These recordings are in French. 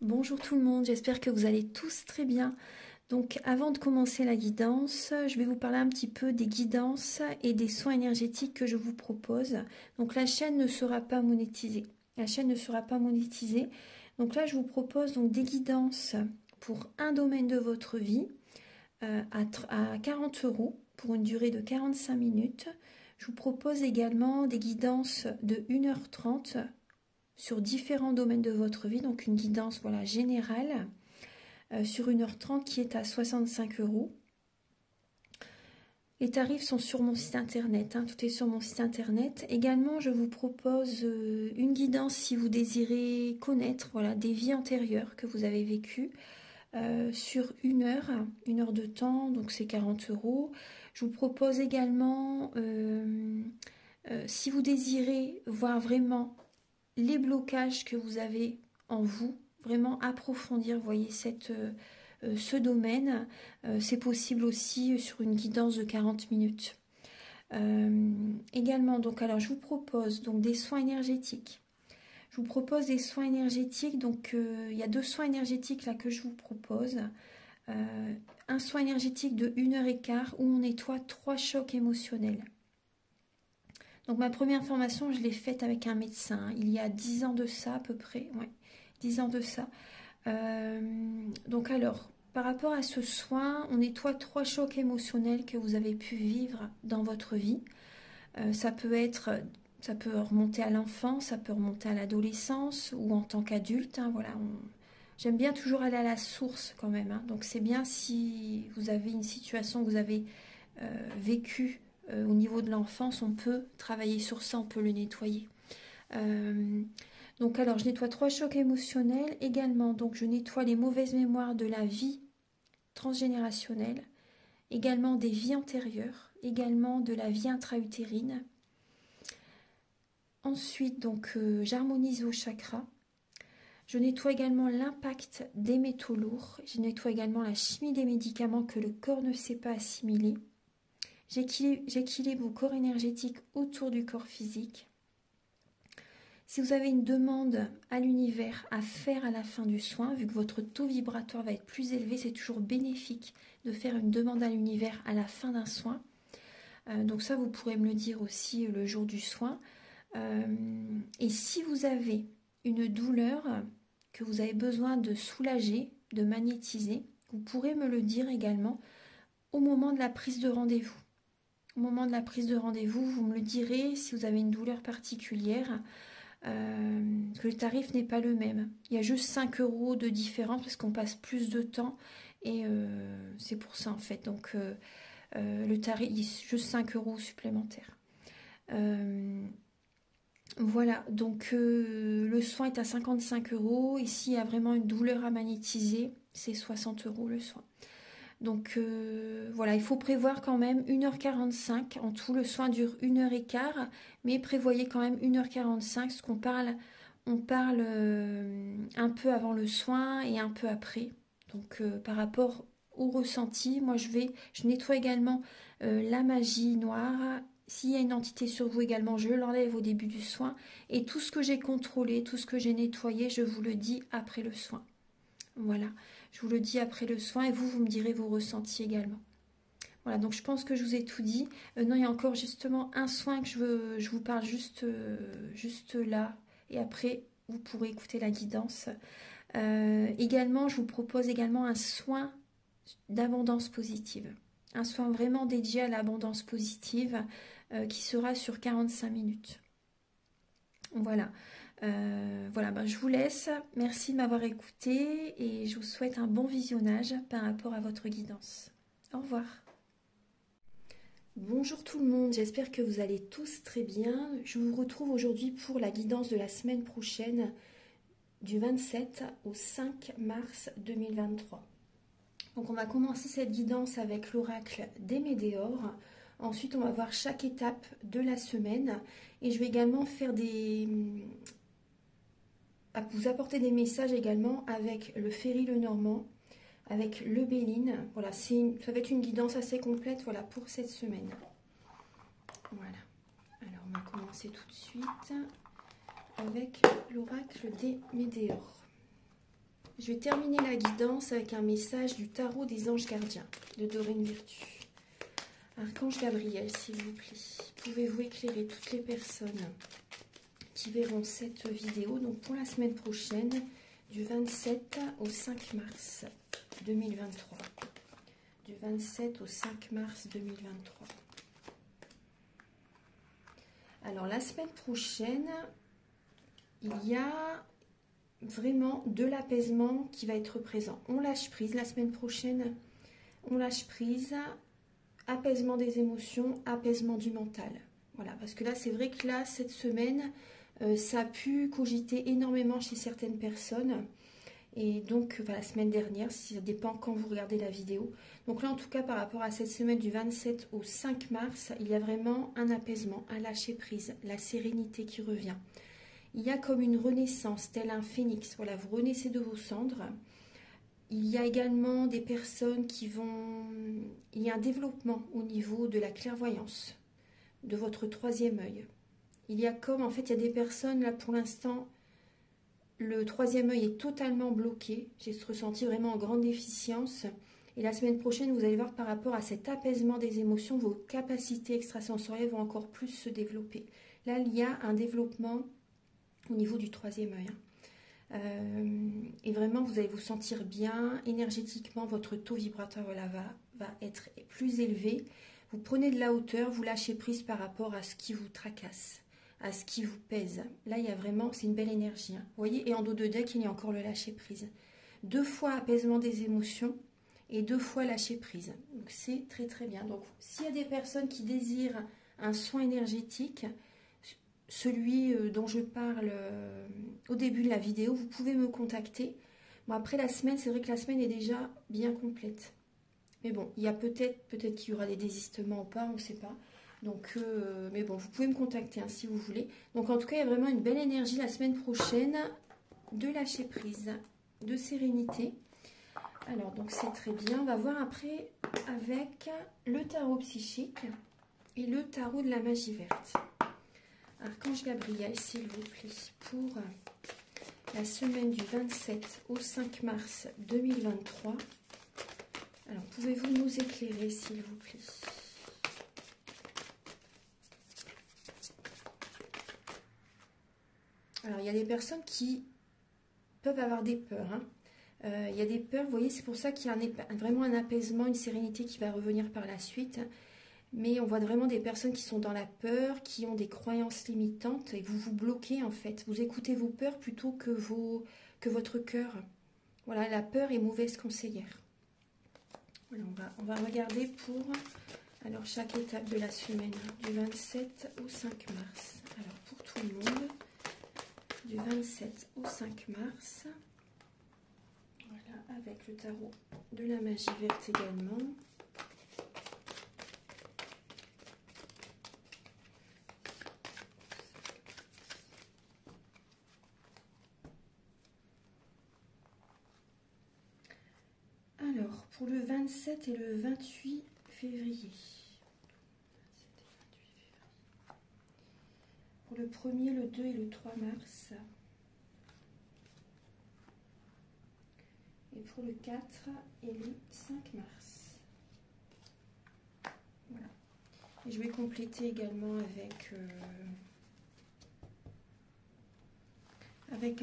Bonjour tout le monde, j'espère que vous allez tous très bien. Donc avant de commencer la guidance, je vais vous parler un petit peu des guidances et des soins énergétiques que je vous propose. Donc la chaîne ne sera pas monétisée. La chaîne ne sera pas monétisée. Donc là je vous propose donc des guidances pour un domaine de votre vie à 40 € pour une durée de 45 minutes. Je vous propose également des guidances de 1h30 sur différents domaines de votre vie, donc une guidance voilà, générale sur 1h30 qui est à 65 €. Les tarifs sont sur mon site internet, tout est sur mon site internet. Également, je vous propose une guidance si vous désirez connaître voilà, des vies antérieures que vous avez vécues sur une heure de temps, donc c'est 40 €. Je vous propose également, si vous désirez voir vraiment les blocages que vous avez en vous, vraiment approfondir, voyez, ce domaine. C'est possible aussi sur une guidance de 40 minutes. Également, donc, alors je vous propose donc des soins énergétiques. Je vous propose des soins énergétiques, donc il y a 2 soins énergétiques là que je vous propose. Un soin énergétique de 1h15 où on nettoie 3 chocs émotionnels. Donc ma première formation, je l'ai faite avec un médecin, il y a 10 ans de ça à peu près, ouais, 10 ans de ça. Donc alors, par rapport à ce soin, on nettoie 3 chocs émotionnels que vous avez pu vivre dans votre vie. Ça peut remonter à l'enfance, ça peut remonter à l'adolescence ou en tant qu'adulte. Voilà, j'aime bien toujours aller à la source quand même. Donc c'est bien si vous avez une situation que vous avez vécue au niveau de l'enfance, on peut travailler sur ça, on peut le nettoyer. Donc alors je nettoie 3 chocs émotionnels également, donc je nettoie les mauvaises mémoires de la vie transgénérationnelle, également des vies antérieures, également de la vie intra-utérine. Ensuite donc j'harmonise vos chakras. Je nettoie également l'impact des métaux lourds, je nettoie également la chimie des médicaments que le corps ne sait pas assimiler. J'équilibre vos corps énergétiques autour du corps physique. Si vous avez une demande à l'univers à faire à la fin du soin, vu que votre taux vibratoire va être plus élevé, c'est toujours bénéfique de faire une demande à l'univers à la fin d'un soin. Donc ça, vous pourrez me le dire aussi le jour du soin. Et si vous avez une douleur que vous avez besoin de soulager, de magnétiser, vous pourrez me le dire également au moment de la prise de rendez-vous. Au moment de la prise de rendez-vous, vous me le direz si vous avez une douleur particulière. Que le tarif n'est pas le même. Il y a juste 5 € de différence parce qu'on passe plus de temps et c'est pour ça en fait. Donc le tarif, il y a juste 5 € supplémentaires. Voilà, donc le soin est à 55 €. Ici, il y a vraiment une douleur à magnétiser, c'est 60 € le soin. Donc voilà, il faut prévoir quand même 1h45. En tout, le soin dure 1h15, mais prévoyez quand même 1h45, parce qu'on parle, on parle un peu avant le soin et un peu après. Donc par rapport au ressenti, moi je nettoie également la magie noire. S'il y a une entité sur vous également, je l'enlève au début du soin. Et tout ce que j'ai contrôlé, tout ce que j'ai nettoyé, je vous le dis après le soin. Voilà, je vous le dis après le soin et vous me direz vos ressentis également. Voilà, donc je pense que je vous ai tout dit. Non, il y a encore justement un soin que je vous parle juste là. Et après, vous pourrez écouter la guidance. Également, je vous propose également un soin d'abondance positive. Un soin vraiment dédié à l'abondance positive qui sera sur 45 minutes. Voilà. Voilà, je vous laisse. Merci de m'avoir écouté et je vous souhaite un bon visionnage par rapport à votre guidance. Au revoir. Bonjour tout le monde, j'espère que vous allez tous très bien. Je vous retrouve aujourd'hui pour la guidance de la semaine prochaine du 27 au 5 mars 2023. Donc on va commencer cette guidance avec l'oracle des Médéors. Ensuite, on va voir chaque étape de la semaine et je vais également faire vous apporter des messages également avec le Ferry Lenormand, avec le Béline. Voilà, ça va être une guidance assez complète voilà, pour cette semaine. Voilà. Alors, on va commencer tout de suite avec l'oracle des Médéors. Je vais terminer la guidance avec un message du tarot des anges gardiens de Dorine Virtue. Archange Gabriel, s'il vous plaît, pouvez-vous éclairer toutes les personnes qui verront cette vidéo donc pour la semaine prochaine, du 27 au 5 mars 2023. Du 27 au 5 mars 2023. Alors, la semaine prochaine, il y a vraiment de l'apaisement qui va être présent. On lâche prise la semaine prochaine. On lâche prise, apaisement des émotions, apaisement du mental. Voilà, parce que là, c'est vrai que là, cette semaine, ça a pu cogiter énormément chez certaines personnes. Et donc, la semaine dernière, si ça dépend quand vous regardez la vidéo. Donc là, en tout cas, par rapport à cette semaine du 27 au 5 mars, il y a vraiment un apaisement, un lâcher prise, la sérénité qui revient. Il y a comme une renaissance, tel un phénix. Voilà, vous renaissez de vos cendres. Il y a également des personnes qui vont... Il y a un développement au niveau de la clairvoyance, de votre troisième œil. Il y a comme, en fait, il y a des personnes, là, pour l'instant, le troisième œil est totalement bloqué. J'ai ressenti vraiment en grande déficience. Et la semaine prochaine, vous allez voir par rapport à cet apaisement des émotions, vos capacités extrasensorielles vont encore plus se développer. Là, il y a un développement au niveau du troisième œil. Et vraiment, vous allez vous sentir bien énergétiquement. Votre taux vibratoire là, va être plus élevé. Vous prenez de la hauteur, vous lâchez prise par rapport à ce qui vous tracasse, à ce qui vous pèse. Là, il y a vraiment, c'est une belle énergie. Hein. Vous voyez, et en dos de deck, il y a encore le lâcher prise. 2 fois apaisement des émotions et 2 fois lâcher prise. Donc, c'est très, très bien. Donc, s'il y a des personnes qui désirent un soin énergétique, celui dont je parle au début de la vidéo, vous pouvez me contacter. Bon, après la semaine, c'est vrai que la semaine est déjà bien complète. Mais bon, il y a peut-être qu'il y aura des désistements ou pas, on ne sait pas. Donc, mais bon, vous pouvez me contacter hein, si vous voulez. Donc, en tout cas, il y a vraiment une belle énergie la semaine prochaine de lâcher prise, de sérénité. Alors, donc c'est très bien. On va voir après avec le tarot psychique et le tarot de la magie verte. Archange Gabriel, s'il vous plaît, pour la semaine du 27 au 5 mars 2023. Alors, pouvez-vous nous éclairer, s'il vous plaît? Alors, il y a des personnes qui peuvent avoir des peurs. Hein. Il y a des peurs, vous voyez, c'est pour ça qu'il y a vraiment un apaisement, une sérénité qui va revenir par la suite. Mais on voit vraiment des personnes qui sont dans la peur, qui ont des croyances limitantes et vous vous bloquez en fait. Vous écoutez vos peurs plutôt que votre cœur. Voilà, la peur est mauvaise conseillère. Voilà, on va regarder pour alors, chaque étape de la semaine, du 27 au 5 mars. Alors pour tout le monde, du 27 au 5 mars. Voilà, avec le tarot de la magie verte également. Alors, pour le 27 et le 28 février. Pour le 1er, le 2 et le 3 mars. Et pour le 4 et le 5 mars. Voilà. Et je vais compléter également avec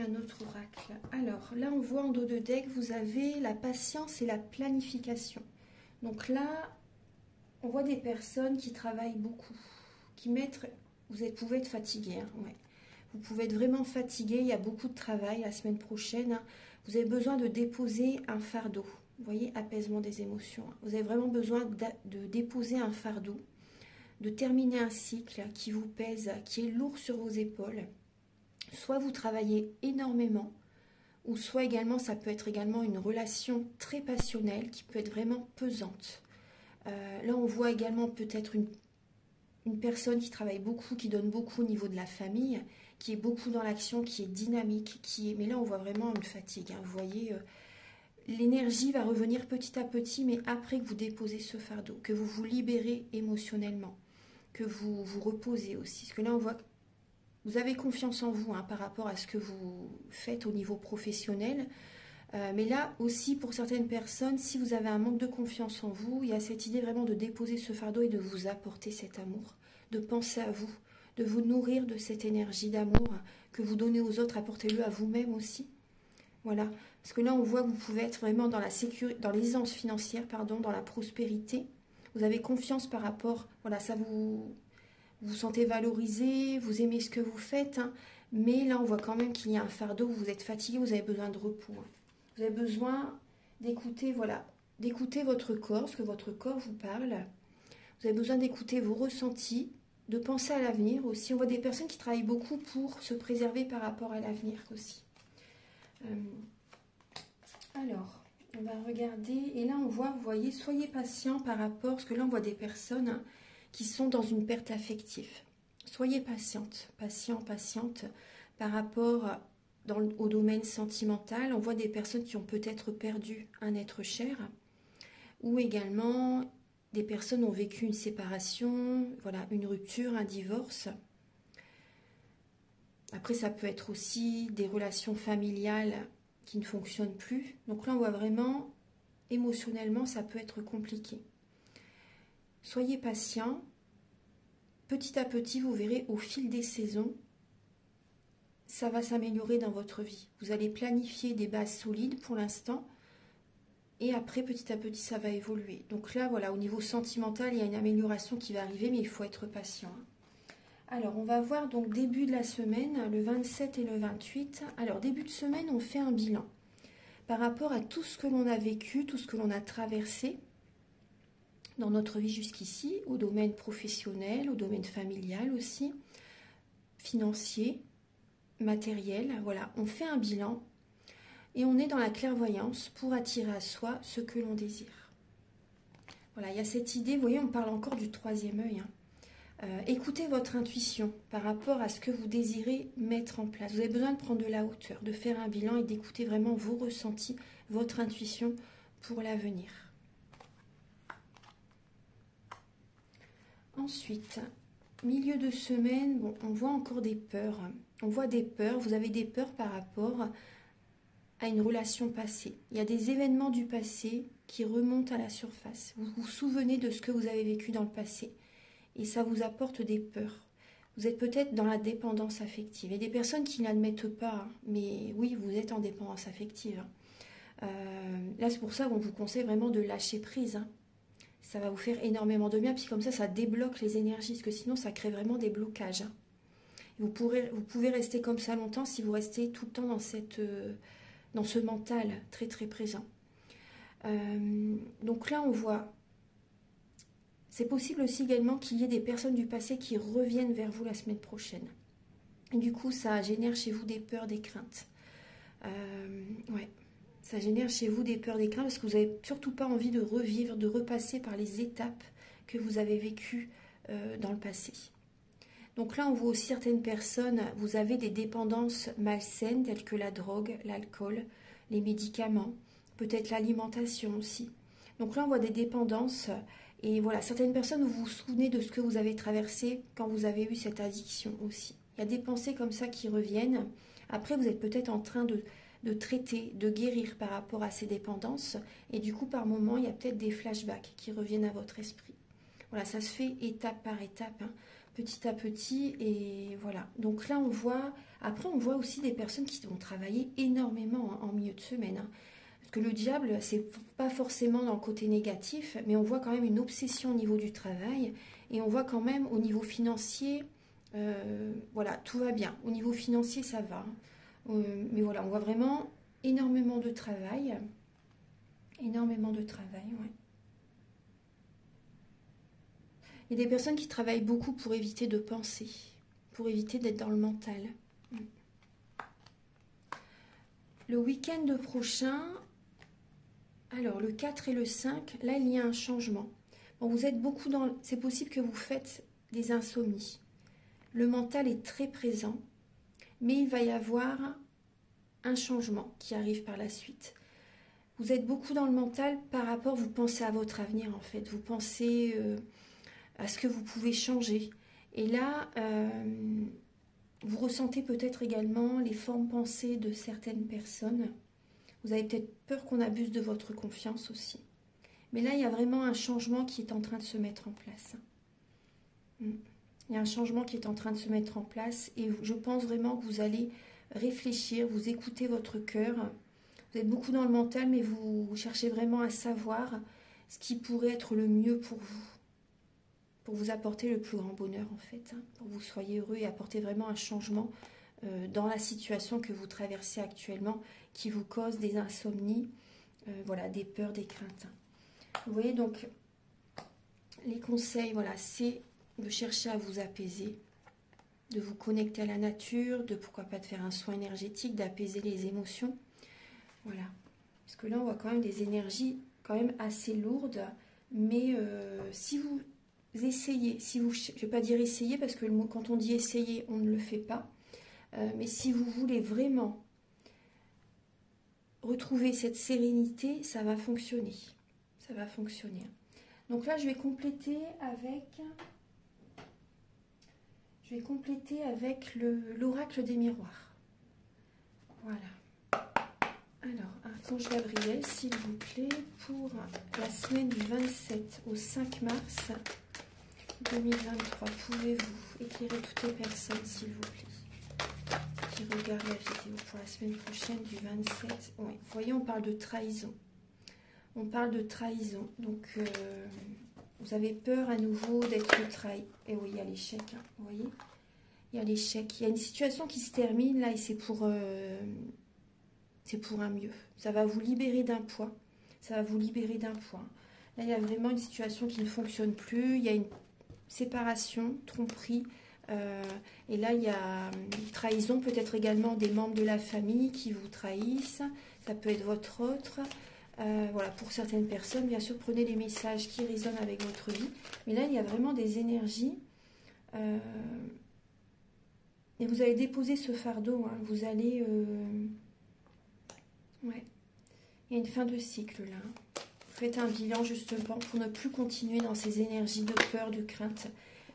un autre oracle. Alors, là, on voit en dos de deck, vous avez la patience et la planification. Donc là, on voit des personnes qui travaillent beaucoup, qui mettent... Vous pouvez être fatigué, hein, ouais. Vous pouvez être vraiment fatigué, il y a beaucoup de travail la semaine prochaine. Hein. Vous avez besoin de déposer un fardeau. Vous voyez, apaisement des émotions. Vous avez vraiment besoin de déposer un fardeau, de terminer un cycle qui vous pèse, qui est lourd sur vos épaules. Soit vous travaillez énormément, ou soit également, ça peut être également une relation très passionnelle qui peut être vraiment pesante. Là, on voit également peut-être une personne qui travaille beaucoup, qui donne beaucoup au niveau de la famille, qui est beaucoup dans l'action, qui est dynamique, mais là, on voit vraiment une fatigue. Hein. Vous voyez, l'énergie va revenir petit à petit, mais après que vous déposez ce fardeau, que vous vous libérez émotionnellement, que vous vous reposez aussi. Parce que là, on voit que vous avez confiance en vous hein, par rapport à ce que vous faites au niveau professionnel. Mais là aussi, pour certaines personnes, si vous avez un manque de confiance en vous, il y a cette idée vraiment de déposer ce fardeau et de vous apporter cet amour, de penser à vous, de vous nourrir de cette énergie d'amour que vous donnez aux autres, apportez-le à vous-même aussi. Voilà, parce que là on voit que vous pouvez être vraiment dans la sécurité, dans l'aisance financière, pardon, dans la prospérité. Vous avez confiance par rapport, voilà, ça vous vous sentez valorisé, vous aimez ce que vous faites, hein, mais là on voit quand même qu'il y a un fardeau, vous êtes fatigué, vous avez besoin de repos. Hein. Vous avez besoin d'écouter, voilà, d'écouter votre corps, ce que votre corps vous parle. Vous avez besoin d'écouter vos ressentis, de penser à l'avenir aussi. On voit des personnes qui travaillent beaucoup pour se préserver par rapport à l'avenir aussi. Alors, on va regarder, et là on voit, vous voyez, soyez patient par rapport, parce que là on voit des personnes hein, qui sont dans une perte affective. Soyez patiente, patiente par rapport au domaine sentimental. On voit des personnes qui ont peut-être perdu un être cher, ou également des personnes ont vécu une séparation, voilà, une rupture, un divorce. Après, ça peut être aussi des relations familiales qui ne fonctionnent plus. Donc là, on voit vraiment, émotionnellement, ça peut être compliqué. Soyez patient. Petit à petit, vous verrez au fil des saisons, ça va s'améliorer dans votre vie. Vous allez planifier des bases solides pour l'instant. Et après, petit à petit, ça va évoluer. Donc là, voilà, au niveau sentimental, il y a une amélioration qui va arriver, mais il faut être patient. Alors, on va voir donc début de la semaine, le 27 et le 28. Alors, début de semaine, on fait un bilan par rapport à tout ce que l'on a vécu, tout ce que l'on a traversé dans notre vie jusqu'ici, au domaine professionnel, au domaine familial aussi, financier, matériel. Voilà, on fait un bilan et on est dans la clairvoyance pour attirer à soi ce que l'on désire. Voilà, il y a cette idée, vous voyez, on parle encore du troisième œil, hein. Écoutez votre intuition par rapport à ce que vous désirez mettre en place. Vous avez besoin de prendre de la hauteur, de faire un bilan et d'écouter vraiment vos ressentis, votre intuition pour l'avenir. Ensuite, milieu de semaine, bon, on voit encore des peurs. On voit des peurs, vous avez des peurs par rapport à une relation passée. Il y a des événements du passé qui remontent à la surface. Vous vous souvenez de ce que vous avez vécu dans le passé. Et ça vous apporte des peurs. Vous êtes peut-être dans la dépendance affective. Il y a des personnes qui n'admettent pas, hein, mais oui, vous êtes en dépendance affective. Là, c'est pour ça qu'on vous conseille vraiment de lâcher prise. Hein. Ça va vous faire énormément de bien, puis comme ça débloque les énergies, parce que sinon, ça crée vraiment des blocages. Hein. Vous pouvez rester comme ça longtemps si vous restez tout le temps dans ce mental très très présent. Donc là, on voit... C'est possible aussi également qu'il y ait des personnes du passé qui reviennent vers vous la semaine prochaine. Et du coup, ça génère chez vous des peurs, des craintes. Ouais, ça génère chez vous des peurs, des craintes, parce que vous n'avez surtout pas envie de revivre, de repasser par les étapes que vous avez vécues dans le passé. Donc là, on voit aussi certaines personnes, vous avez des dépendances malsaines, telles que la drogue, l'alcool, les médicaments, peut-être l'alimentation aussi. Donc là, on voit des dépendances... Et voilà, certaines personnes, vous vous souvenez de ce que vous avez traversé quand vous avez eu cette addiction aussi. Il y a des pensées comme ça qui reviennent. Après, vous êtes peut-être en train de traiter, de guérir par rapport à ces dépendances. Et du coup, par moment, il y a peut-être des flashbacks qui reviennent à votre esprit. Voilà, ça se fait étape par étape, hein, petit à petit. Et voilà. Donc là, on voit... Après, on voit aussi des personnes qui vont travailler énormément hein, en milieu de semaine, hein. Parce que le diable, c'est pas forcément dans le côté négatif, mais on voit quand même une obsession au niveau du travail, et on voit quand même au niveau financier, voilà, tout va bien. Au niveau financier, ça va. Mais voilà, on voit vraiment énormément de travail. Énormément de travail, ouais. Il y a des personnes qui travaillent beaucoup pour éviter de penser, pour éviter d'être dans le mental. Le week-end prochain... Alors, le 4 et le 5, là, il y a un changement. Bon, vous êtes beaucoup dans... C'est possible que vous faites des insomnies. Le mental est très présent, mais il va y avoir un changement qui arrive par la suite. Vous êtes beaucoup dans le mental par rapport... Vous pensez à votre avenir, en fait. Vous pensez à ce que vous pouvez changer. Et là, vous ressentez peut-être également les formes pensées de certaines personnes. Vous avez peut-être peur qu'on abuse de votre confiance aussi. Mais là, il y a vraiment un changement qui est en train de se mettre en place. Il y a un changement qui est en train de se mettre en place et je pense vraiment que vous allez réfléchir, vous écoutez votre cœur. Vous êtes beaucoup dans le mental, mais vous cherchez vraiment à savoir ce qui pourrait être le mieux pour vous apporter le plus grand bonheur en fait, pour que vous soyez heureux et apporter vraiment un changement dans la situation que vous traversez actuellement, qui vous cause des insomnies, voilà, des peurs, des craintes. Vous voyez donc, les conseils, voilà, c'est de chercher à vous apaiser, de vous connecter à la nature, de pourquoi pas de faire un soin énergétique, d'apaiser les émotions. Voilà. Parce que là, on voit quand même des énergies quand même assez lourdes. Mais si vous essayez, je ne vais pas dire essayer, parce que quand on dit essayer, on ne le fait pas. Mais si vous voulez vraiment retrouver cette sérénité, ça va fonctionner. Ça va fonctionner. Donc là, je vais compléter avec l'oracle des miroirs. Voilà. Alors, Archange Gabriel, s'il vous plaît, pour la semaine du 27 au 5 mars 2023, pouvez-vous éclairer toutes les personnes, s'il vous plaît, qui regardent la vidéo pour la semaine prochaine du 27. Oui, vous voyez, on parle de trahison. On parle de trahison. Donc, vous avez peur à nouveau d'être trahi. Et oui, il y a l'échec, hein, vous voyez. Il y a l'échec. Il y a une situation qui se termine, là, et c'est pour un mieux. Ça va vous libérer d'un poids. Ça va vous libérer d'un poids. Là, il y a vraiment une situation qui ne fonctionne plus. Il y a une séparation, tromperie. Et là, il y a une trahison, peut-être également des membres de la famille qui vous trahissent. Ça peut être votre autre. Voilà, pour certaines personnes, bien sûr, prenez les messages qui résonnent avec votre vie. Mais là, il y a vraiment des énergies. Et vous allez déposer ce fardeau. Hein. Vous allez... Ouais. Il y a une fin de cycle là. Vous faites un bilan justement pour ne plus continuer dans ces énergies de peur, de crainte.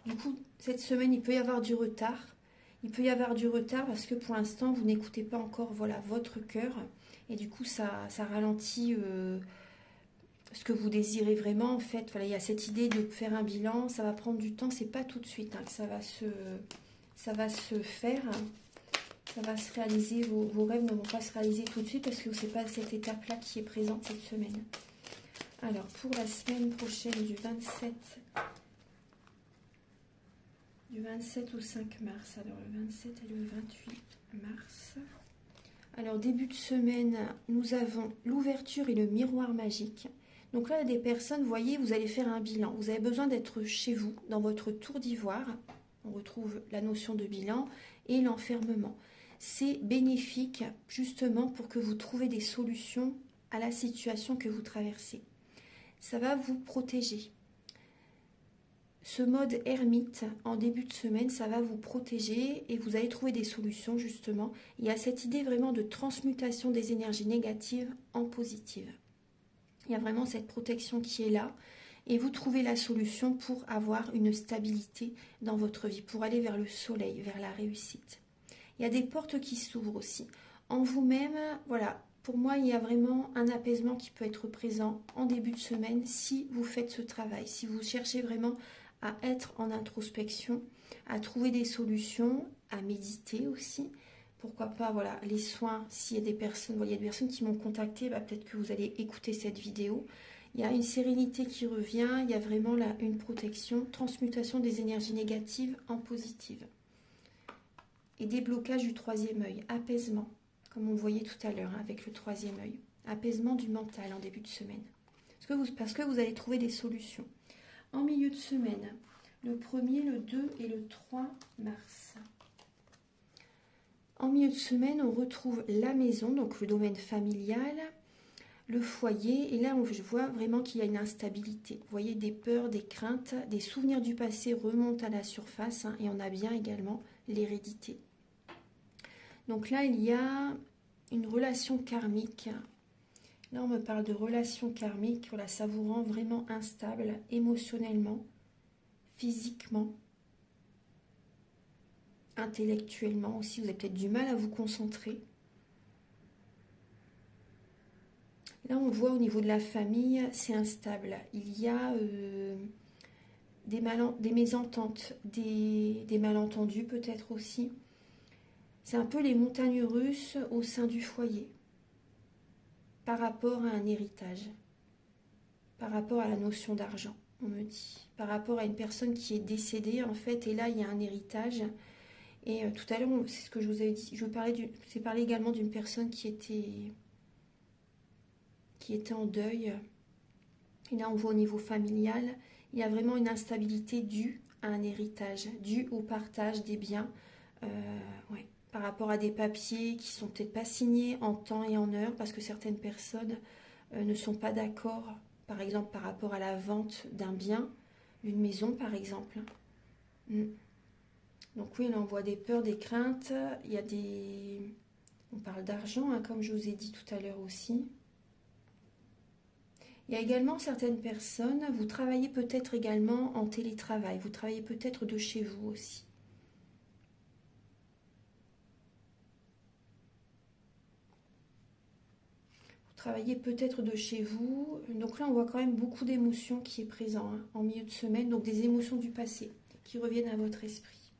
Du coup, cette semaine, il peut y avoir du retard. Il peut y avoir du retard parce que pour l'instant, vous n'écoutez pas encore voilà, votre cœur. Et du coup, ça ralentit ce que vous désirez vraiment. En fait, voilà, il y a cette idée de faire un bilan. Ça va prendre du temps. C'est pas tout de suite hein, que ça va se faire. Ça va se réaliser, vos rêves ne vont pas se réaliser tout de suite parce que ce n'est pas cette étape-là qui est présente cette semaine. Alors, pour la semaine prochaine du 27 au 5 mars, alors le 27 et le 28 mars. Alors, début de semaine, nous avons l'ouverture et le miroir magique. Donc là, il y a des personnes, vous voyez, vous allez faire un bilan. Vous avez besoin d'être chez vous, dans votre tour d'ivoire. On retrouve la notion de bilan et l'enfermement. C'est bénéfique justement pour que vous trouviez des solutions à la situation que vous traversez. Ça va vous protéger. Ce mode ermite en début de semaine, ça va vous protéger et vous allez trouver des solutions justement. Il y a cette idée vraiment de transmutation des énergies négatives en positives. Il y a vraiment cette protection qui est là et vous trouvez la solution pour avoir une stabilité dans votre vie, pour aller vers le soleil, vers la réussite. Il y a des portes qui s'ouvrent aussi. En vous-même, voilà, pour moi, il y a vraiment un apaisement qui peut être présent en début de semaine si vous faites ce travail, si vous cherchez vraiment à être en introspection, à trouver des solutions, à méditer aussi. Pourquoi pas, voilà, les soins, s'il y a des personnes, voilà, il y a des personnes qui m'ont contacté, bah, peut-être que vous allez écouter cette vidéo. Il y a une sérénité qui revient, il y a vraiment là une protection, transmutation des énergies négatives en positives. Et déblocage du troisième œil, apaisement, comme on voyait tout à l'heure hein, avec le troisième œil. Apaisement du mental en début de semaine. Parce que vous allez trouver des solutions. En milieu de semaine, le 1er, le 2 et le 3 mars. En milieu de semaine, on retrouve la maison, donc le domaine familial, le foyer. Et là, je vois vraiment qu'il y a une instabilité. Vous voyez, des peurs, des craintes, des souvenirs du passé remontent à la surface. Hein, et on a bien également l'hérédité. Donc là, il y a une relation karmique. Là, on me parle de relation karmique. Voilà, ça vous rend vraiment instable émotionnellement, physiquement, intellectuellement aussi. Vous avez peut-être du mal à vous concentrer. Là, on voit au niveau de la famille, c'est instable. Il y a des mésententes, des malentendus peut-être aussi. C'est un peu les montagnes russes au sein du foyer par rapport à un héritage, par rapport à la notion d'argent, on me dit, par rapport à une personne qui est décédée en fait, et là il y a un héritage. Et tout à l'heure, c'est ce que je vous avais dit, j'ai parlé également d'une personne qui était en deuil. Et là on voit au niveau familial, il y a vraiment une instabilité due à un héritage, due au partage des biens. Ouais, par rapport à des papiers qui sont peut-être pas signés en temps et en heure, parce que certaines personnes ne sont pas d'accord, par exemple par rapport à la vente d'un bien, d'une maison par exemple. Mm. Donc oui, là on voit des peurs, des craintes, il y a des... On parle d'argent, hein, comme je vous ai dit tout à l'heure aussi. Il y a également certaines personnes, vous travaillez peut-être également en télétravail, vous travaillez peut-être de chez vous aussi. Travailler peut-être de chez vous. Donc là, on voit quand même beaucoup d'émotions qui est présent hein, en milieu de semaine. Donc des émotions du passé qui reviennent à votre esprit.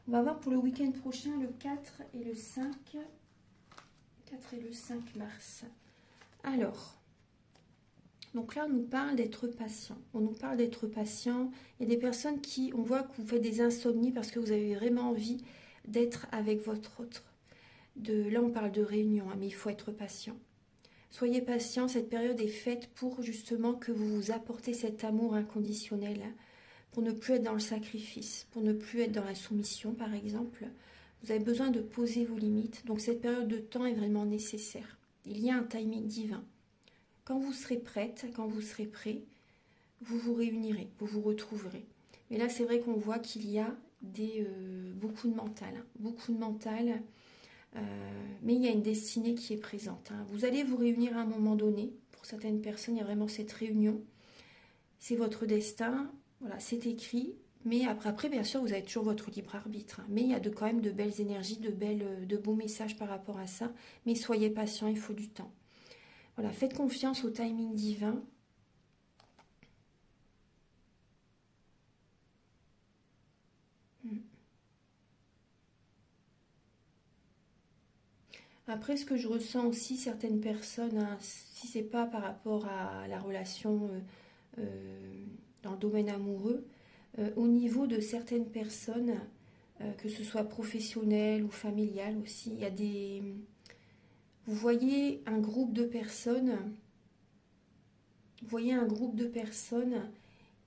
On va voir pour le week-end prochain, le 4 et le 5. 4 et le 5 mars. Alors, donc là, on nous parle d'être patient. On nous parle d'être patient. Il y a des personnes qui, on voit que vous faites des insomnies parce que vous avez vraiment envie d'être avec votre autre. Là, on parle de réunion, hein, mais il faut être patient. Soyez patient, cette période est faite pour justement que vous vous apportez cet amour inconditionnel, pour ne plus être dans le sacrifice, pour ne plus être dans la soumission par exemple. Vous avez besoin de poser vos limites, donc cette période de temps est vraiment nécessaire. Il y a un timing divin. Quand vous serez prête, quand vous serez prêt, vous vous réunirez, vous vous retrouverez. Mais là c'est vrai qu'on voit qu'il y a beaucoup de mental, hein, beaucoup de mental. Mais il y a une destinée qui est présente. Hein. Vous allez vous réunir à un moment donné. Pour certaines personnes, il y a vraiment cette réunion. C'est votre destin. Voilà, c'est écrit. Mais après, bien sûr, vous avez toujours votre libre arbitre. Hein. Mais il y a quand même de belles énergies, de beaux messages par rapport à ça. Mais soyez patient, il faut du temps. Voilà, faites confiance au timing divin. Après, ce que je ressens aussi, certaines personnes, hein, si c'est pas par rapport à la relation dans le domaine amoureux, au niveau de certaines personnes, que ce soit professionnel ou familial aussi, il y a des... Vous voyez un groupe de personnes,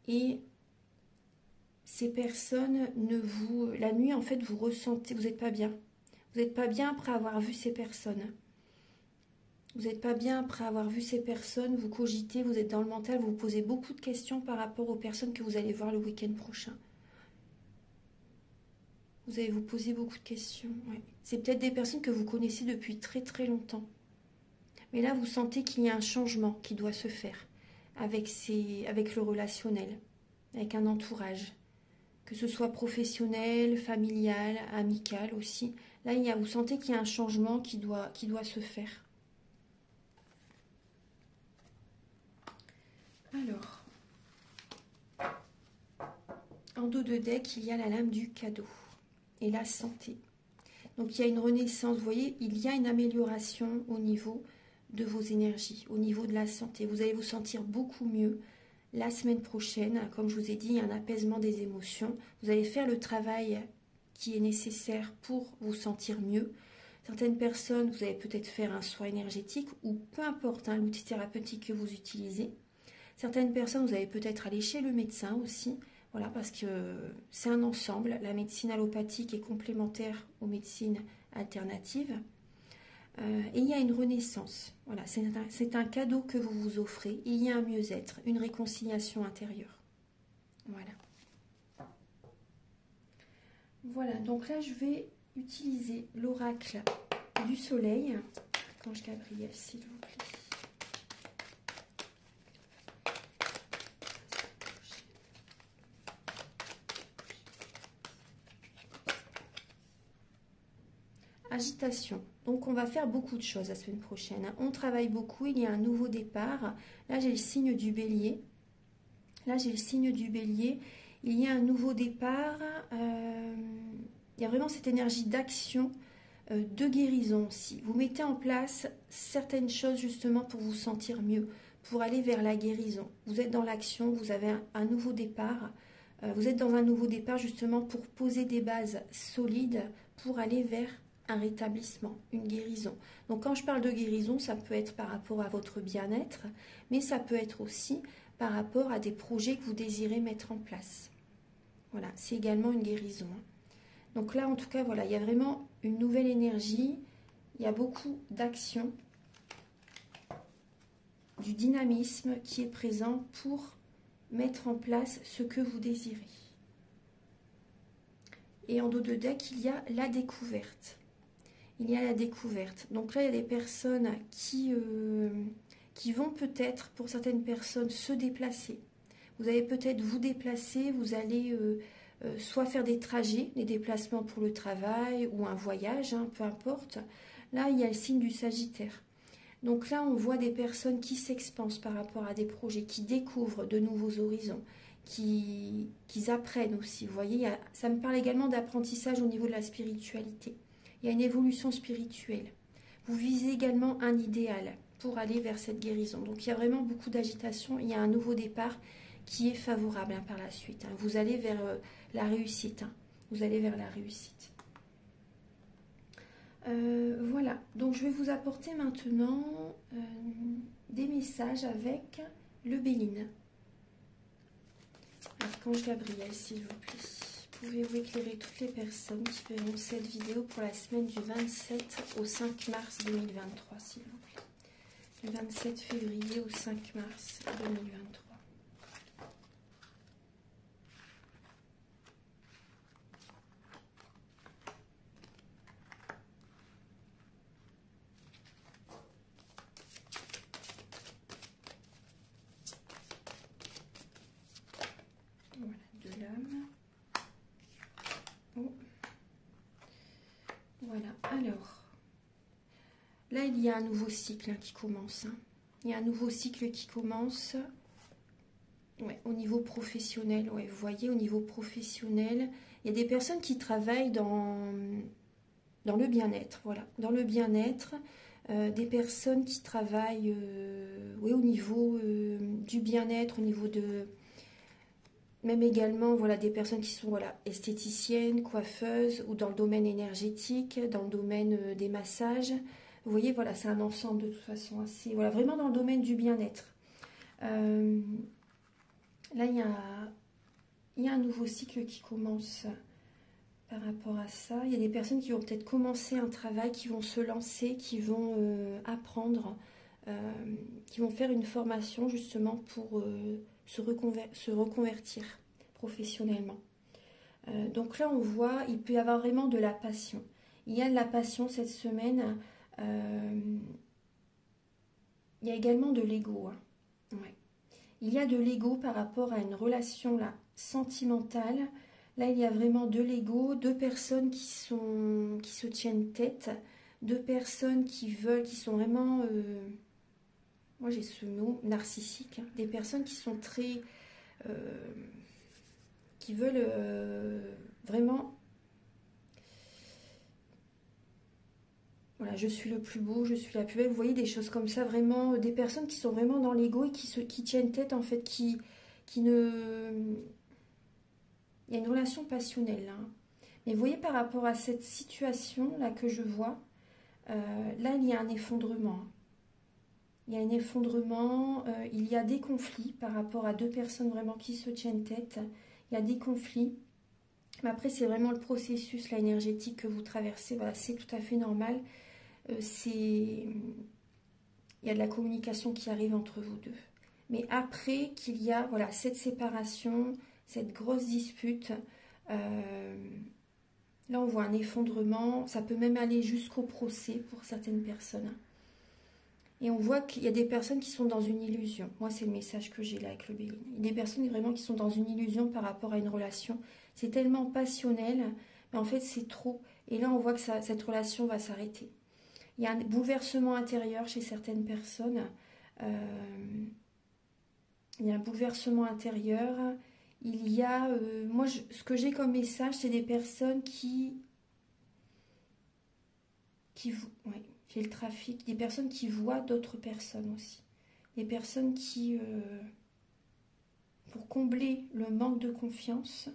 et ces personnes ne vous... La nuit, en fait, vous ressentez, vous n'êtes pas bien. Vous n'êtes pas bien après avoir vu ces personnes. Vous n'êtes pas bien après avoir vu ces personnes, vous cogitez, vous êtes dans le mental, vous posez beaucoup de questions par rapport aux personnes que vous allez voir le week-end prochain. Vous allez vous poser beaucoup de questions. Ouais. C'est peut-être des personnes que vous connaissez depuis très très longtemps. Mais là, vous sentez qu'il y a un changement qui doit se faire avec le relationnel, avec un entourage. Que ce soit professionnel, familial, amical aussi. Là, vous sentez qu'il y a un changement qui doit se faire. Alors, en dos de deck, il y a la lame du cadeau et la santé. Donc, il y a une renaissance, vous voyez, il y a une amélioration au niveau de vos énergies, au niveau de la santé. Vous allez vous sentir beaucoup mieux la semaine prochaine. Comme je vous ai dit, il y a un apaisement des émotions. Vous allez faire le travail qui est nécessaire pour vous sentir mieux. Certaines personnes, vous allez peut-être faire un soin énergétique ou peu importe hein, l'outil thérapeutique que vous utilisez. Certaines personnes, vous allez peut-être aller chez le médecin aussi. Voilà, parce que c'est un ensemble. La médecine allopathique est complémentaire aux médecines alternatives. Et il y a une renaissance. Voilà, c'est un cadeau que vous vous offrez. Il y a un mieux-être, une réconciliation intérieure. Voilà. Voilà, donc là, je vais utiliser l'oracle du soleil. Archange Gabriel, s'il vous plaît. agitation. Donc on va faire beaucoup de choses la semaine prochaine, hein. On travaille beaucoup, il y a un nouveau départ. Là j'ai le signe du bélier. Là j'ai le signe du bélier. Il y a un nouveau départ. Il y a vraiment cette énergie d'action, de guérison aussi. Vous mettez en place certaines choses justement pour vous sentir mieux, pour aller vers la guérison. Vous êtes dans l'action, vous avez un nouveau départ. Vous êtes dans un nouveau départ justement pour poser des bases solides pour aller vers un rétablissement, une guérison. Donc quand je parle de guérison, ça peut être par rapport à votre bien-être, mais ça peut être aussi par rapport à des projets que vous désirez mettre en place. Voilà, c'est également une guérison. Donc là, en tout cas, voilà, il y a vraiment une nouvelle énergie, il y a beaucoup d'action, du dynamisme qui est présent pour mettre en place ce que vous désirez. Et en dos de deck, il y a la découverte. Il y a la découverte. Donc là, il y a des personnes qui vont peut-être, pour certaines personnes, se déplacer. Vous allez peut-être vous déplacer, vous allez soit faire des trajets, des déplacements pour le travail ou un voyage, hein, peu importe. Là, il y a le signe du Sagittaire. Donc là, on voit des personnes qui s'expansent par rapport à des projets, qui découvrent de nouveaux horizons, qui apprennent aussi. Vous voyez, ça me parle également d'apprentissage au niveau de la spiritualité. Il y a une évolution spirituelle. Vous visez également un idéal pour aller vers cette guérison. Donc il y a vraiment beaucoup d'agitation. Il y a un nouveau départ qui est favorable, hein, par la suite. Hein. Vous allez vers la réussite. Hein. Vous allez vers la réussite. Voilà, donc je vais vous apporter maintenant des messages avec le Béline. Archange Gabriel, s'il vous plaît. Pouvez-vous éclairer toutes les personnes qui verront cette vidéo pour la semaine du 27 au 5 mars 2023, s'il vous plaît. Du 27 février au 5 mars 2023. Voilà, alors, là il y a un nouveau cycle, hein, qui commence. Hein. Il y a un nouveau cycle qui commence, ouais, au niveau professionnel. Ouais, vous voyez, au niveau professionnel, il y a des personnes qui travaillent dans le bien-être. Voilà, dans le bien-être, des personnes qui travaillent, ouais, au niveau du bien-être, au niveau de... Même également, voilà, des personnes qui sont, voilà, esthéticiennes, coiffeuses, ou dans le domaine énergétique, dans le domaine des massages. Vous voyez, voilà, c'est un ensemble de toute façon assez... Voilà, vraiment dans le domaine du bien-être. Là, il y a un nouveau cycle qui commence par rapport à ça. Il y a des personnes qui vont peut-être commencer un travail, qui vont se lancer, qui vont apprendre, qui vont faire une formation justement pour... se reconvertir professionnellement. Donc là, on voit, il peut y avoir vraiment de la passion. Il y a de la passion cette semaine. Il y a également de l'ego. Hein. Ouais. Il y a de l'ego par rapport à une relation là, sentimentale. Là, il y a vraiment de l'ego, deux personnes qui se tiennent tête, deux personnes qui sont vraiment... moi, j'ai ce mot, narcissique. Hein. Des personnes qui sont très... qui veulent vraiment... Voilà, je suis le plus beau, je suis la plus belle. Vous voyez, des choses comme ça, vraiment... Des personnes qui sont vraiment dans l'ego et qui tiennent tête, en fait, qui ne... Il y a une relation passionnelle, là. Hein. Mais vous voyez, par rapport à cette situation-là que je vois, là, il y a un effondrement. Hein. Il y a un effondrement, il y a des conflits par rapport à deux personnes vraiment qui se tiennent tête. Il y a des conflits. Mais après, c'est vraiment le processus, là, énergétique que vous traversez. Voilà, c'est tout à fait normal. Il y a de la communication qui arrive entre vous deux. Mais après qu'il y a, voilà, cette séparation, cette grosse dispute, là, on voit un effondrement. Ça peut même aller jusqu'au procès pour certaines personnes. Et on voit qu'il y a des personnes qui sont dans une illusion. Moi, c'est le message que j'ai là avec le Béline. Il y a des personnes vraiment qui sont dans une illusion par rapport à une relation. C'est tellement passionnel, mais en fait, c'est trop. Et là, on voit que cette relation va s'arrêter. Il y a un bouleversement intérieur chez certaines personnes. Il y a un bouleversement intérieur. Il y a... moi, ce que j'ai comme message, c'est des personnes ouais, j'ai le trafic. Des personnes qui voient d'autres personnes aussi. Des personnes qui... pour combler le manque de confiance,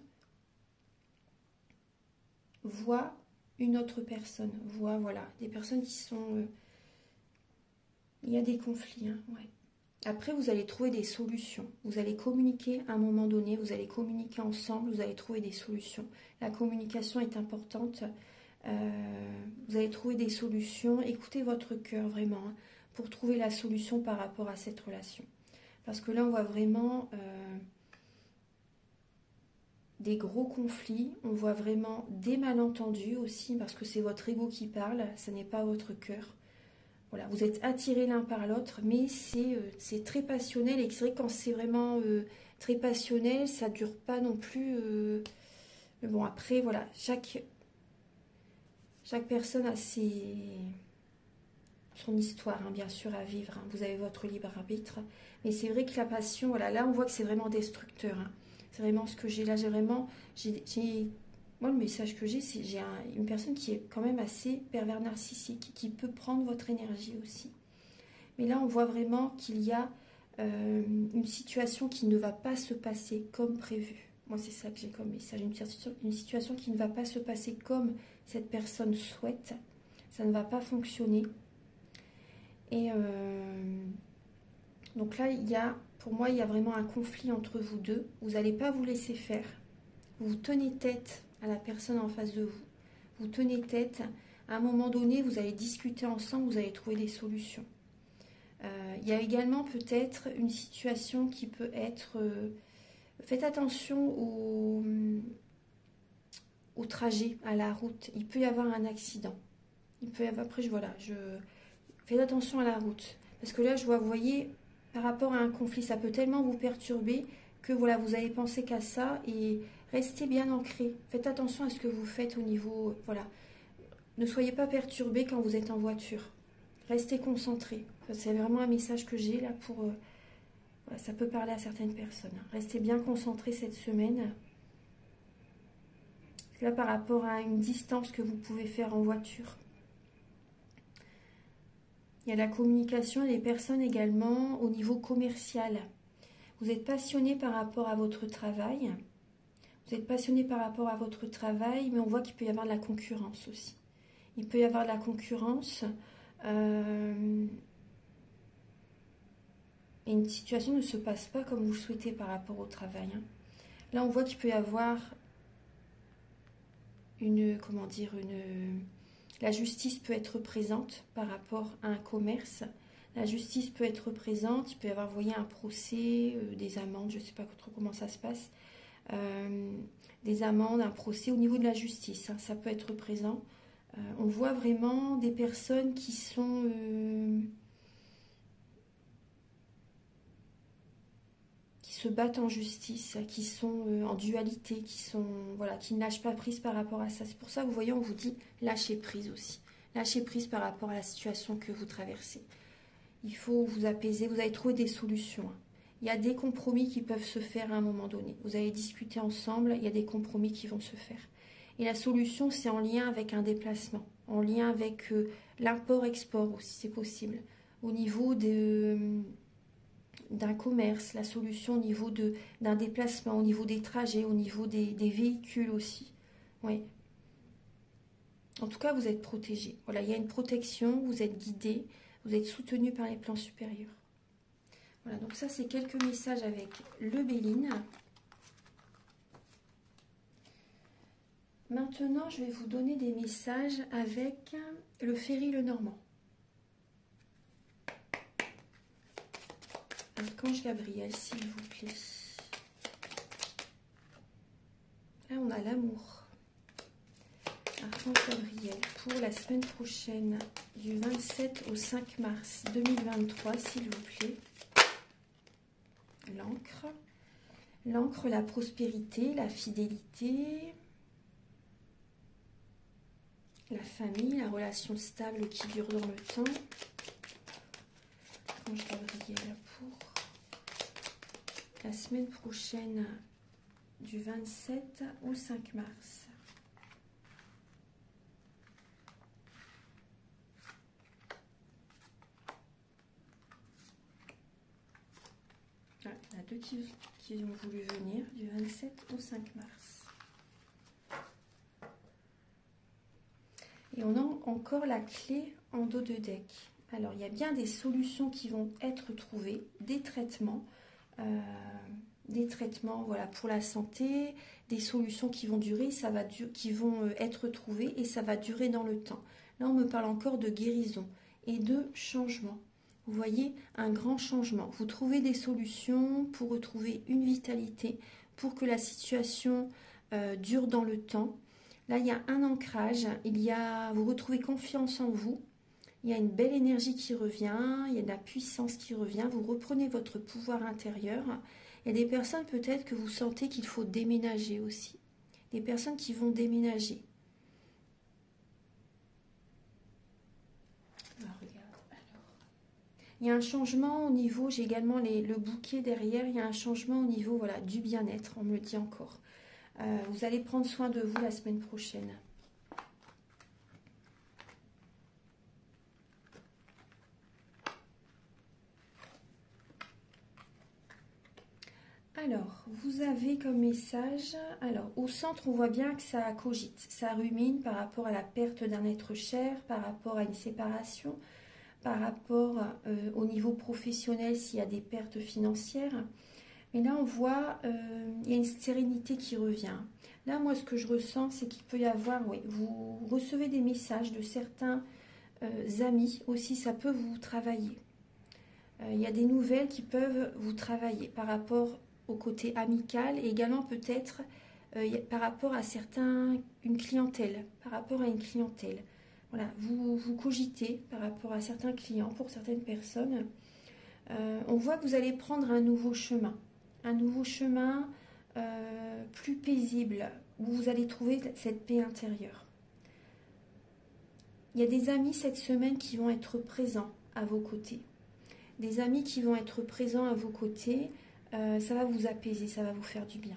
voient une autre personne. Voient, voilà, des personnes qui sont... il y a des conflits, hein, ouais. Après, vous allez trouver des solutions. Vous allez communiquer à un moment donné, vous allez communiquer ensemble, vous allez trouver des solutions. La communication est importante. Vous allez trouver des solutions. Écoutez votre cœur vraiment, hein, pour trouver la solution par rapport à cette relation. Parce que là, on voit vraiment des gros conflits. On voit vraiment des malentendus aussi, parce que c'est votre ego qui parle, ce n'est pas votre cœur. Voilà, vous êtes attirés l'un par l'autre, mais c'est très passionnel. Et c'est vrai que quand c'est vraiment très passionnel, ça ne dure pas non plus. Mais bon, après, voilà, chaque personne a son histoire, hein, bien sûr, à vivre. Hein. Vous avez votre libre arbitre. Mais c'est vrai que la passion, voilà, là, on voit que c'est vraiment destructeur. Hein. C'est vraiment ce que j'ai là. Moi, le message que j'ai, c'est j'ai une personne qui est quand même assez pervers narcissique, qui peut prendre votre énergie aussi. Mais là, on voit vraiment qu'il y a une situation qui ne va pas se passer comme prévu. Moi, c'est ça que j'ai comme message. Une situation qui ne va pas se passer comme cette personne souhaite. Ça ne va pas fonctionner. Et donc là, pour moi, il y a vraiment un conflit entre vous deux. Vous n'allez pas vous laisser faire. Vous tenez tête à la personne en face de vous. Vous tenez tête. À un moment donné, vous allez discuter ensemble, vous allez trouver des solutions. Il y a également peut-être une situation qui peut être... faites attention au trajet, à la route. Il peut y avoir un accident. Il peut y avoir... Après, faites attention à la route. Parce que là, vous voyez, par rapport à un conflit, ça peut tellement vous perturber que voilà, vous avez pensé qu'à ça et... Restez bien ancré. Faites attention à ce que vous faites au niveau... Voilà. Ne soyez pas perturbé quand vous êtes en voiture. Restez concentré. C'est vraiment un message que j'ai là pour... voilà, ça peut parler à certaines personnes. Restez bien concentré cette semaine. Là, par rapport à une distance que vous pouvez faire en voiture. Il y a la communication et les personnes également au niveau commercial. Vous êtes passionné par rapport à votre travail. Vous êtes passionné par rapport à votre travail, mais on voit qu'il peut y avoir de la concurrence aussi. Il peut y avoir de la concurrence. Et une situation ne se passe pas comme vous le souhaitez par rapport au travail. Hein. Là, on voit qu'il peut y avoir la justice peut être présente par rapport à un commerce. La justice peut être présente. Il peut y avoir, vous voyez, un procès, des amendes, je ne sais pas trop comment ça se passe. Des amendes, un procès au niveau de la justice, hein, ça peut être présent. On voit vraiment des personnes qui sont qui se battent en justice, qui sont en dualité, qui ne lâchent pas prise par rapport à ça. C'est pour ça que vous voyez, on vous dit lâcher prise aussi. Lâcher prise par rapport à la situation que vous traversez. Il faut vous apaiser, vous allez trouver des solutions. Hein. Il y a des compromis qui peuvent se faire à un moment donné. Vous allez discuter ensemble, il y a des compromis qui vont se faire. Et la solution, c'est en lien avec un déplacement, en lien avec l'import-export aussi, c'est possible. Au niveau d'un commerce, la solution au niveau d'un déplacement, au niveau des trajets, au niveau des véhicules aussi. Oui. En tout cas, vous êtes protégé. Voilà, il y a une protection, vous êtes guidé, vous êtes soutenu par les plans supérieurs. Voilà, donc ça, c'est quelques messages avec le Béline. Maintenant, je vais vous donner des messages avec le Ferry Lenormand. Archange Gabriel, s'il vous plaît. Là, on a l'amour. Archange Gabriel, pour la semaine prochaine, du 27 au 5 mars 2023, s'il vous plaît. L'encre. L'encre, la prospérité, la fidélité. la famille, la relation stable qui dure dans le temps. Ange Gabriel pour la semaine prochaine du 27 au 5 mars. Ah, il y en a deux qui ont voulu venir du 27 au 5 mars. Et on a encore la clé en dos de deck. Alors, il y a bien des solutions qui vont être trouvées, des traitements voilà, pour la santé, des solutions qui vont durer, qui vont être trouvées et ça va durer dans le temps. Là, on me parle encore de guérison et de changement. Vous voyez, un grand changement. Vous trouvez des solutions pour retrouver une vitalité, pour que la situation dure dans le temps. Là, il y a un ancrage, vous retrouvez confiance en vous. Il y a une belle énergie qui revient, il y a de la puissance qui revient, vous reprenez votre pouvoir intérieur. Il y a des personnes peut-être que vous sentez qu'il faut déménager aussi. Des personnes qui vont déménager. Il y a un changement au niveau, j'ai également le bouquet derrière, il y a un changement au niveau voilà, du bien-être, on me le dit encore. Vous allez prendre soin de vous la semaine prochaine. Alors, vous avez comme message, alors au centre on voit bien que ça cogite, ça rumine par rapport à la perte d'un être cher, par rapport à une séparation, par rapport au niveau professionnel s'il y a des pertes financières. Mais là on voit, il y a une sérénité qui revient. Là moi ce que je ressens c'est qu'il peut y avoir, oui, vous recevez des messages de certains amis aussi, ça peut vous travailler. Il y a des nouvelles qui peuvent vous travailler par rapport au côté amical et également peut-être par rapport à une clientèle, par rapport à une clientèle. Voilà, vous cogitez par rapport à certains clients, pour certaines personnes. On voit que vous allez prendre un nouveau chemin plus paisible, où vous allez trouver cette paix intérieure. Il y a des amis cette semaine qui vont être présents à vos côtés. Des amis qui vont être présents à vos côtés, ça va vous apaiser, ça va vous faire du bien.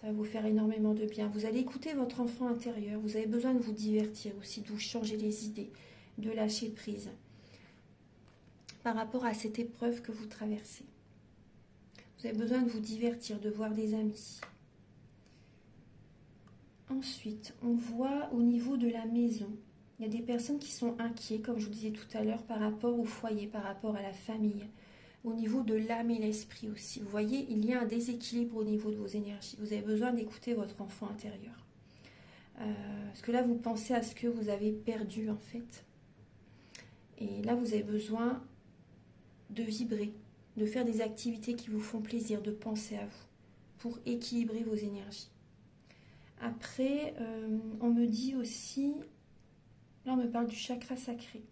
Ça va vous faire énormément de bien. Vous allez écouter votre enfant intérieur. Vous avez besoin de vous divertir aussi, de vous changer les idées, de lâcher prise par rapport à cette épreuve que vous traversez. Vous avez besoin de vous divertir, de voir des amis. Ensuite, on voit au niveau de la maison. Il y a des personnes qui sont inquiètes, comme je vous disais tout à l'heure, par rapport au foyer, par rapport à la famille. Au niveau de l'âme et l'esprit aussi. Vous voyez, il y a un déséquilibre au niveau de vos énergies. Vous avez besoin d'écouter votre enfant intérieur. Parce que là, vous pensez à ce que vous avez perdu, en fait. Et là, vous avez besoin de vibrer, de faire des activités qui vous font plaisir, de penser à vous, pour équilibrer vos énergies. Après, on me dit aussi, là, on me parle du chakra sacré.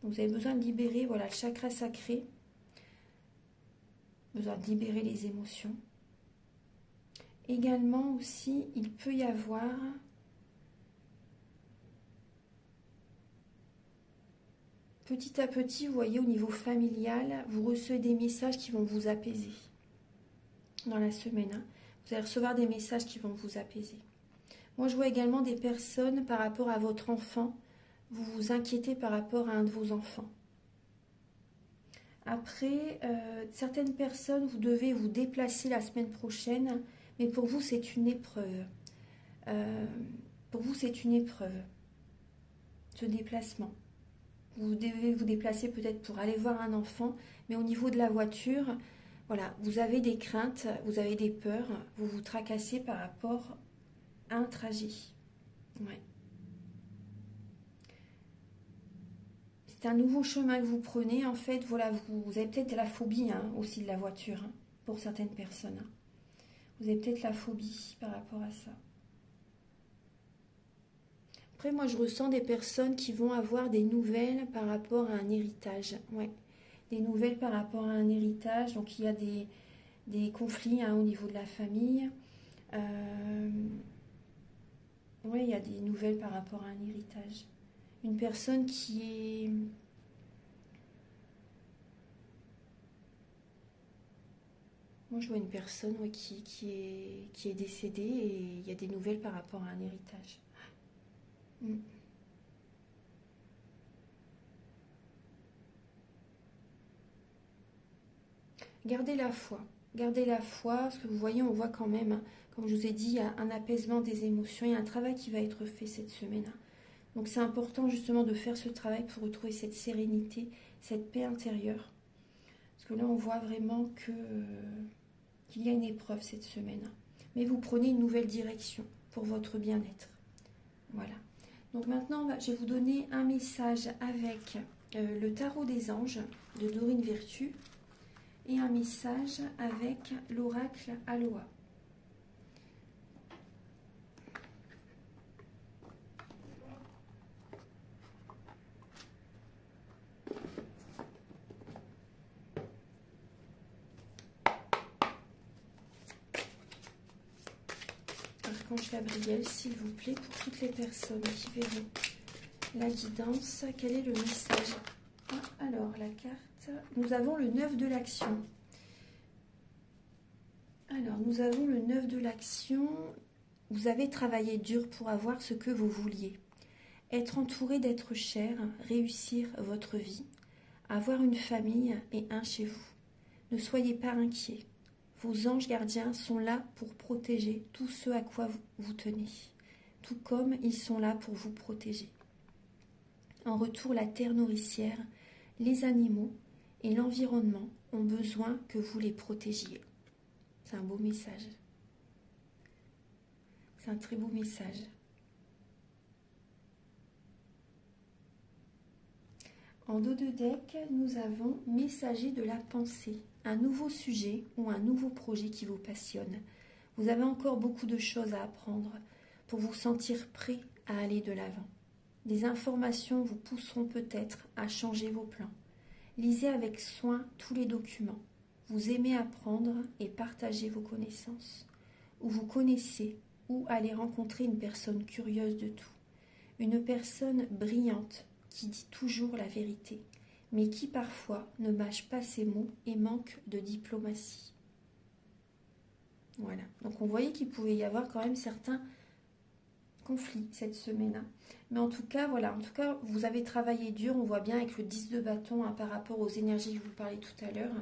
Vous avez besoin de libérer, voilà, le chakra sacré. Besoin de libérer les émotions. Également aussi, il peut y avoir petit à petit, vous voyez, au niveau familial, vous recevez des messages qui vont vous apaiser dans la semaine. Hein. Vous allez recevoir des messages qui vont vous apaiser. Moi, je vois également des personnes par rapport à votre enfant. Vous vous inquiétez par rapport à un de vos enfants. Après, certaines personnes, vous devez vous déplacer la semaine prochaine, mais pour vous, c'est une épreuve. Pour vous, c'est une épreuve, ce déplacement. Vous devez vous déplacer peut-être pour aller voir un enfant, mais au niveau de la voiture, voilà, vous avez des craintes, vous avez des peurs, vous vous tracassez par rapport à un trajet. Ouais. C'est un nouveau chemin que vous prenez. En fait, voilà, vous avez peut-être la phobie hein, aussi de la voiture, hein, pour certaines personnes. Hein. Vous avez peut-être la phobie par rapport à ça. Après, moi, je ressens des personnes qui vont avoir des nouvelles par rapport à un héritage. Ouais. Des nouvelles par rapport à un héritage. Donc, il y a des conflits hein, au niveau de la famille. Oui, il y a des nouvelles par rapport à un héritage. Une personne qui est... Moi, je vois une personne ouais, qui est décédée et il y a des nouvelles par rapport à un héritage. Mm. Gardez la foi. Gardez la foi, parce que vous voyez, on voit quand même, hein, comme je vous ai dit, il y a un apaisement des émotions, il y a un travail qui va être fait cette semaine. Donc c'est important justement de faire ce travail pour retrouver cette sérénité, cette paix intérieure. Parce que là, on voit vraiment qu'il y a une épreuve cette semaine. Mais vous prenez une nouvelle direction pour votre bien-être. Voilà. Donc maintenant, je vais vous donner un message avec le tarot des anges de Dorine Virtue et un message avec l'oracle Aloha. Archange Gabriel, s'il vous plaît, pour toutes les personnes qui verront la guidance, quel est le message? Alors, la carte, nous avons le 9 de l'action. Alors, nous avons le 9 de l'action. Vous avez travaillé dur pour avoir ce que vous vouliez. Être entouré d'êtres chers, réussir votre vie, avoir une famille et un chez vous. Ne soyez pas inquiets. Vos anges gardiens sont là pour protéger tout ce à quoi vous tenez, tout comme ils sont là pour vous protéger. En retour, la terre nourricière, les animaux et l'environnement ont besoin que vous les protégiez. C'est un beau message. C'est un très beau message. En dos de deck, nous avons Messager de la pensée, un nouveau sujet ou un nouveau projet qui vous passionne. Vous avez encore beaucoup de choses à apprendre pour vous sentir prêt à aller de l'avant. Des informations vous pousseront peut-être à changer vos plans. Lisez avec soin tous les documents. Vous aimez apprendre et partager vos connaissances. Ou vous connaissez ou allez rencontrer une personne curieuse de tout. Une personne brillante qui dit toujours la vérité, mais qui parfois ne mâche pas ses mots et manque de diplomatie. Voilà. Donc on voyait qu'il pouvait y avoir quand même certains conflits cette semaine. Mais en tout cas, voilà, en tout cas, vous avez travaillé dur, on voit bien avec le 10 de bâton par rapport aux énergies que je vous parlais tout à l'heure.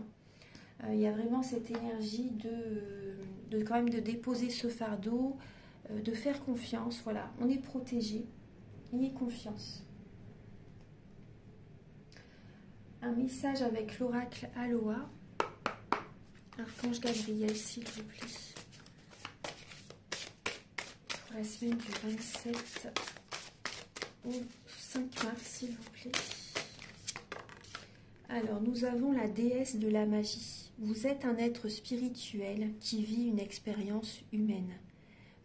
Il y a vraiment cette énergie de quand même de déposer ce fardeau, de faire confiance. Voilà, on est protégé, ayez confiance. Un message avec l'oracle Aloha. Archange Gabriel, s'il vous plaît. Pour la semaine du 27 au 5 mars, s'il vous plaît. Alors, nous avons la déesse de la magie. Vous êtes un être spirituel qui vit une expérience humaine.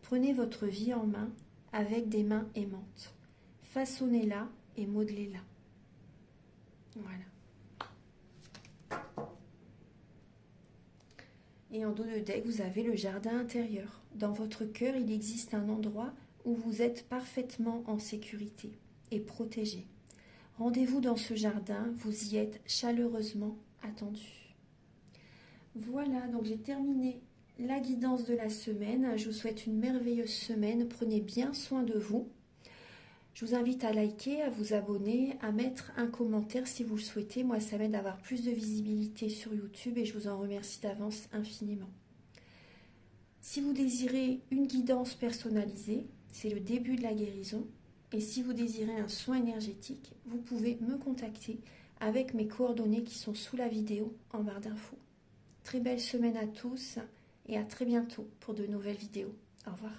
Prenez votre vie en main avec des mains aimantes. Façonnez-la et modelez-la. Voilà. Et en dos de deck, vous avez le jardin intérieur. Dans votre cœur, il existe un endroit où vous êtes parfaitement en sécurité et protégé. Rendez-vous dans ce jardin, vous y êtes chaleureusement attendu. Voilà, donc j'ai terminé la guidance de la semaine. Je vous souhaite une merveilleuse semaine. Prenez bien soin de vous. Je vous invite à liker, à vous abonner, à mettre un commentaire si vous le souhaitez. Moi, ça m'aide à avoir plus de visibilité sur YouTube et je vous en remercie d'avance infiniment. Si vous désirez une guidance personnalisée, c'est le début de la guérison. Et si vous désirez un soin énergétique, vous pouvez me contacter avec mes coordonnées qui sont sous la vidéo en barre d'infos. Très belle semaine à tous et à très bientôt pour de nouvelles vidéos. Au revoir.